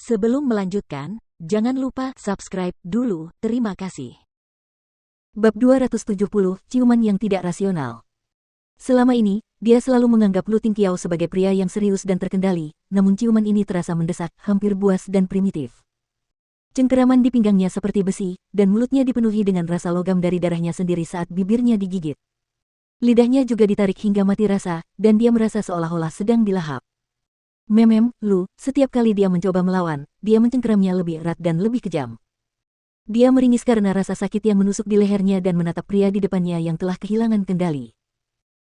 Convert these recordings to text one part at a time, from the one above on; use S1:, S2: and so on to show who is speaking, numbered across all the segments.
S1: Sebelum melanjutkan, jangan lupa subscribe dulu, terima kasih.
S2: Bab 270, Ciuman yang tidak rasional. Selama ini, dia selalu menganggap Lu Tingqiao sebagai pria yang serius dan terkendali, namun ciuman ini terasa mendesak, hampir buas dan primitif. Cengkeraman di pinggangnya seperti besi, dan mulutnya dipenuhi dengan rasa logam dari darahnya sendiri saat bibirnya digigit. Lidahnya juga ditarik hingga mati rasa, dan dia merasa seolah-olah sedang dilahap. Lu, setiap kali dia mencoba melawan, dia mencengkeramnya lebih erat dan lebih kejam. Dia meringis karena rasa sakit yang menusuk di lehernya dan menatap pria di depannya yang telah kehilangan kendali.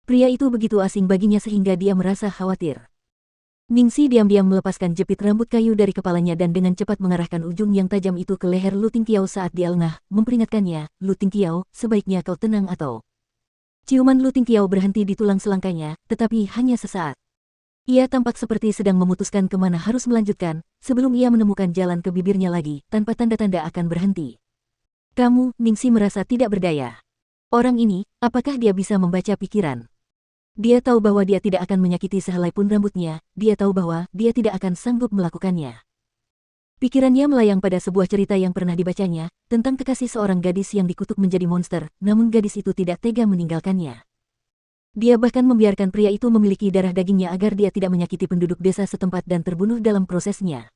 S2: Pria itu begitu asing baginya sehingga dia merasa khawatir. Ningxi diam-diam melepaskan jepit rambut kayu dari kepalanya dan dengan cepat mengarahkan ujung yang tajam itu ke leher Lu Tingqiao saat dia lengah, memperingatkannya, "Lu Tingqiao, sebaiknya kau tenang atau..." Ciuman Lu Tingqiao berhenti di tulang selangkanya, tetapi hanya sesaat. Ia tampak seperti sedang memutuskan kemana harus melanjutkan, sebelum ia menemukan jalan ke bibirnya lagi, tanpa tanda-tanda akan berhenti. "Kamu," Ningxi merasa tidak berdaya. Orang ini, apakah dia bisa membaca pikiran? Dia tahu bahwa dia tidak akan menyakiti sehelai pun rambutnya, dia tahu bahwa dia tidak akan sanggup melakukannya. Pikirannya melayang pada sebuah cerita yang pernah dibacanya, tentang kekasih seorang gadis yang dikutuk menjadi monster, namun gadis itu tidak tega meninggalkannya. Dia bahkan membiarkan pria itu memiliki darah dagingnya agar dia tidak menyakiti penduduk desa setempat dan terbunuh dalam prosesnya.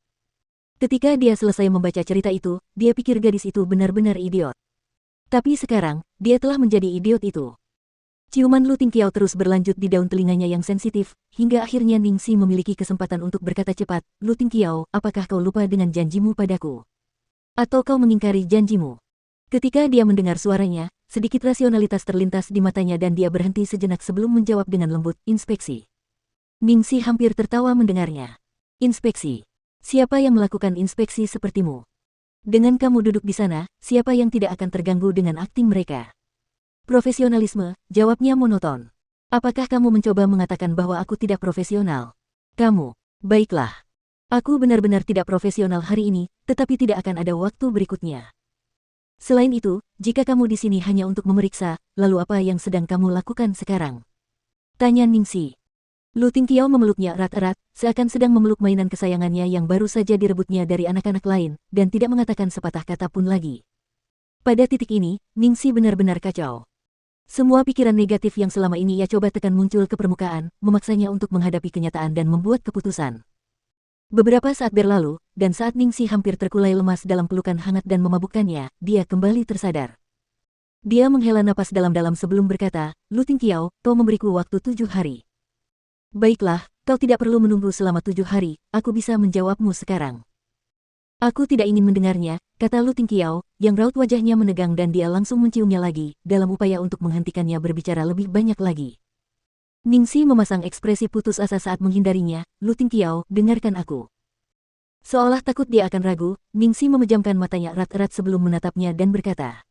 S2: Ketika dia selesai membaca cerita itu, dia pikir gadis itu benar-benar idiot. Tapi sekarang, dia telah menjadi idiot itu. Ciuman Lu Tingqiao terus berlanjut di daun telinganya yang sensitif, hingga akhirnya Ningxi memiliki kesempatan untuk berkata cepat, "Lu Tingqiao, apakah kau lupa dengan janjimu padaku? Atau kau mengingkari janjimu?" Ketika dia mendengar suaranya, sedikit rasionalitas terlintas di matanya dan dia berhenti sejenak sebelum menjawab dengan lembut, "Inspeksi." Ningxi hampir tertawa mendengarnya. "Inspeksi? Siapa yang melakukan inspeksi sepertimu? Dengan kamu duduk di sana, siapa yang tidak akan terganggu dengan akting mereka?" "Profesionalisme," jawabnya monoton. "Apakah kamu mencoba mengatakan bahwa aku tidak profesional?" "Kamu, baiklah. Aku benar-benar tidak profesional hari ini, tetapi tidak akan ada waktu berikutnya. Selain itu, jika kamu di sini hanya untuk memeriksa, lalu apa yang sedang kamu lakukan sekarang?" tanya Ningxi. Lu Tingqiao memeluknya erat-erat, seakan sedang memeluk mainan kesayangannya yang baru saja direbutnya dari anak-anak lain, dan tidak mengatakan sepatah kata pun lagi. Pada titik ini, Ningxi benar-benar kacau. Semua pikiran negatif yang selama ini ia coba tekan muncul ke permukaan, memaksanya untuk menghadapi kenyataan dan membuat keputusan. Beberapa saat berlalu, dan saat Ningxi hampir terkulai lemas dalam pelukan hangat dan memabukkannya, dia kembali tersadar. Dia menghela napas dalam-dalam sebelum berkata, "Lu Tingqiao, kau memberiku waktu 7 hari. Baiklah, kau tidak perlu menunggu selama 7 hari, aku bisa menjawabmu sekarang." "Aku tidak ingin mendengarnya," kata Lu Tingqiao, yang raut wajahnya menegang dan dia langsung menciumnya lagi, dalam upaya untuk menghentikannya berbicara lebih banyak lagi. Ningxi memasang ekspresi putus asa saat menghindarinya, "Lu Tingqiao, dengarkan aku." Seolah takut dia akan ragu, Ningxi memejamkan matanya erat-erat sebelum menatapnya dan berkata,